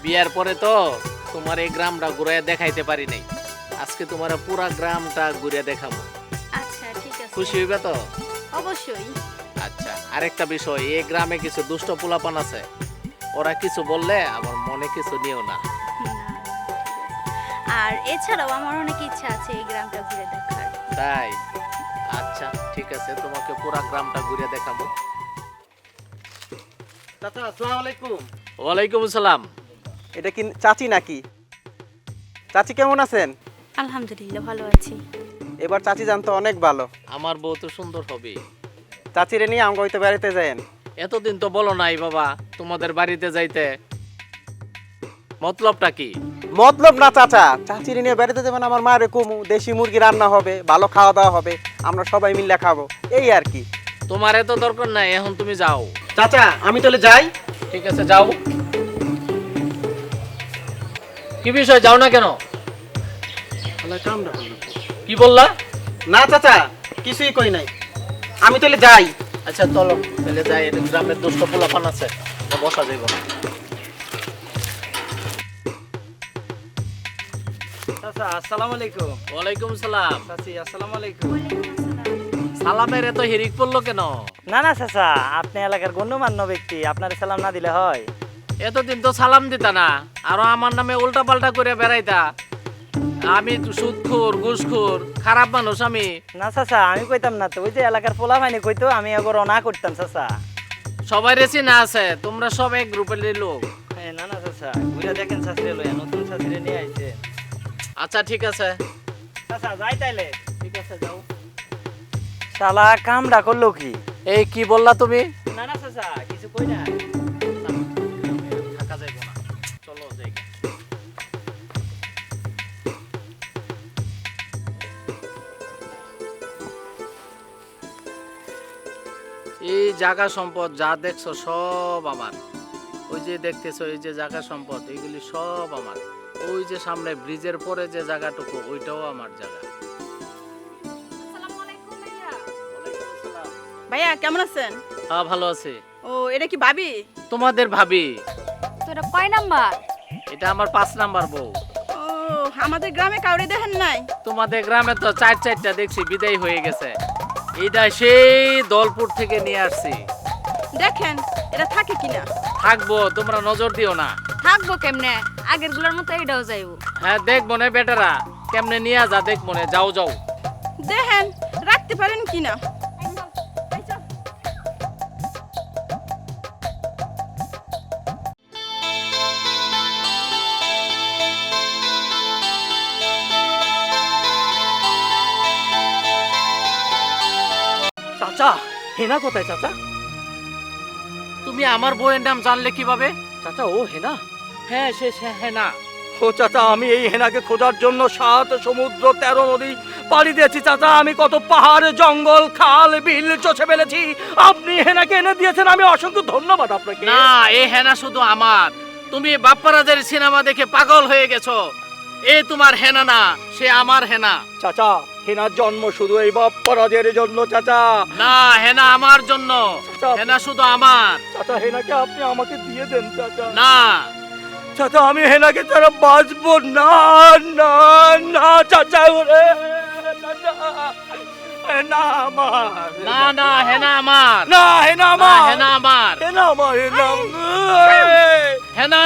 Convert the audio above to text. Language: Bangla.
বিয়ার পরে তো তোমার এই গ্রামটা ঘুরে দেখাইতে পারি নাই। আজকে তোমার পুরা গ্রামটা ঘুরে দেখাবো। আচ্ছা ঠিক আছে। খুশি হইবে তো? অবশ্যই। আচ্ছা, আরেকটা বিষয়, এই গ্রামে কিছু দুষ্ট পোলাপান আছে, ওরা কিছু বললে আমার মনে কিছু নিও না। না, ঠিক আছে। আর এছাড়াও আমার অনেক ইচ্ছা আছে এই গ্রামটা ঘুরে দেখার। তাই? আচ্ছা ঠিক আছে, তোমাকে পুরা গ্রামটা ঘুরে দেখাবো। চাচা আসসালামু আলাইকুম। ওয়ালাইকুম আসসালাম। এটা কি চাচি নাকি? চাচি কেমন আছেন? আলহামদুলিল্লাহ ভালো আছি। এবার চাচি জানতো অনেক ভালো। আমার বউ তো সুন্দর হবে। চাচিরে নিয়ে আমাকে হয়তো বেড়াতে যায়েন। এতদিন তো বলো নাই বাবা তোমাদের বাড়িতে যাইতে, মতলবটা কি? মতলব না চাচা, চাচিরে নিয়ে বেড়াতে যাবেন, আমার মায়ের কুমু, দেশি মুরগি রান্না হবে, ভালো খাওয়া দাওয়া হবে, আমরা সবাই মিলে খাবো, এই আর কি। তোমার এত দরকার নাই, এখন তুমি যাও। চাচা আমি তাহলে যাই। ঠিক আছে যাও। কি বিষয়, যাও না কেন? কি বললা? না চাচা কিছুই কই নাই, আমি তাহলে যাই। আচ্ছা চলো তাহলে যাই, এটা গ্রামের দুষ্ট পোলাপান আছে, তো বসা যাইব না। চাচা আসসালামু আলাইকুম। ওয়ালাইকুম সালাম। চাচি আসসালামু আলাইকুম। সালামের এত হিরিক পড়লো কেন? না না চাচা, আপনি এলাকার গণ্যমান্য ব্যক্তি, আপনার সালাম না দিলে হয়? এতদিন তো সালাম দিতা না, আরো আমার নামে উল্টা পাল্টা করে বেড়াইতা। আমি সুদখোর ঘুষখোর খারাপ মানুষ আমি। না চাচা আমি কইতাম না তো, ওই যে এলাকার পোলা ভাইনি কইতো, আমি এগো না করতাম চাচা। সবাই রেসি না আছে, তোমরা সব এক গ্রুপের লোক। হ্যাঁ না না চাচা, ঘুরে দেখেন শাশুড়ি লইয়া, নতুন শাশুড়ি নিয়ে আইছে। আচ্ছা ঠিক আছে। চাচা যাই তাইলে। ঠিক আছে যাও। শালা কামডা করলো কি? এই কি বললা তুমি? না না চাচা কিছু কই না। থাকা যাইব না, চলো যাই। এই জায়গা সম্পদ যা দেখছো সব আমার। ওই যে দেখতেছো এই যে জায়গা সম্পদ, এইগুলি সব আমার। ওই যে সামনে ব্রিজের পরে যে জায়গাটুকু, ওইটাও আমার জায়গা। ভাইয়া কেমন আছেন? হ্যাঁ ভালো আছে। ও এটা কি ভাবি? তোমাদের ভাবি? তো এটা কয় নাম্বার? এটা আমার 5 নাম্বার বউ। ও আমাদের গ্রামে কাউরে দেখেন নাই? তোমাদের গ্রামে তো 4-4টা দেখছি বিদায় হয়ে গেছে। এইটা সেই দলপুর থেকে নিয়ে আসছি। দেখেন এটা থাকে কিনা। থাকবো, তোমরা নজর দিও না। থাকবো কেমনে, আগের গুলোর মতো এটাও যাইবো। হ্যাঁ দেখবো না বেটারা, কেমনে নিয়ে যা দেখবো না, যাও যাও। দেখেন রাখতে পারেন কিনা। চাচা হেনা কোথায় চাচা? তুমি আমার বউয়ের নাম জানলে কিভাবে? চাচা ও হেনা? হ্যাঁ সে হ্যাঁ না। ও চাচা আমি এই হেনাকে খোঁজার জন্য 7 সমুদ্র 13 নদী পাড়ি দিয়েছি চাচা, আমি কত পাহাড় জঙ্গল খাল বিল চষে ফেলেছি, আপনি হেনাকে এনে দিয়েছেন, আমি অসংখ্য ধন্যবাদ আপনাকে। না এ হেনা শুধু আমার। তুমি বাপ্পারাজের সিনেমা দেখে পাগল হয়ে গেছো। এ তোমার হেনা না, সে আমার হেনা। চাচা হেনার জন্ম শুধু এই বাপ্পারাজের জন্য চাচা। না হেনা আমার জন্য, চাচা, হেনা শুধু আমার। চাচা হেনাকে আপনি আমাকে দিয়ে দেন চাচা। না চাচা আমি হেনাকে ছাড়া বাঁচবো না, না না চাচা, ওরে চাচা হেনা আমার। না না হেনা আমার। না হেনা না আমার, হেনা আমার। হেনা আমার, হেনা হেনা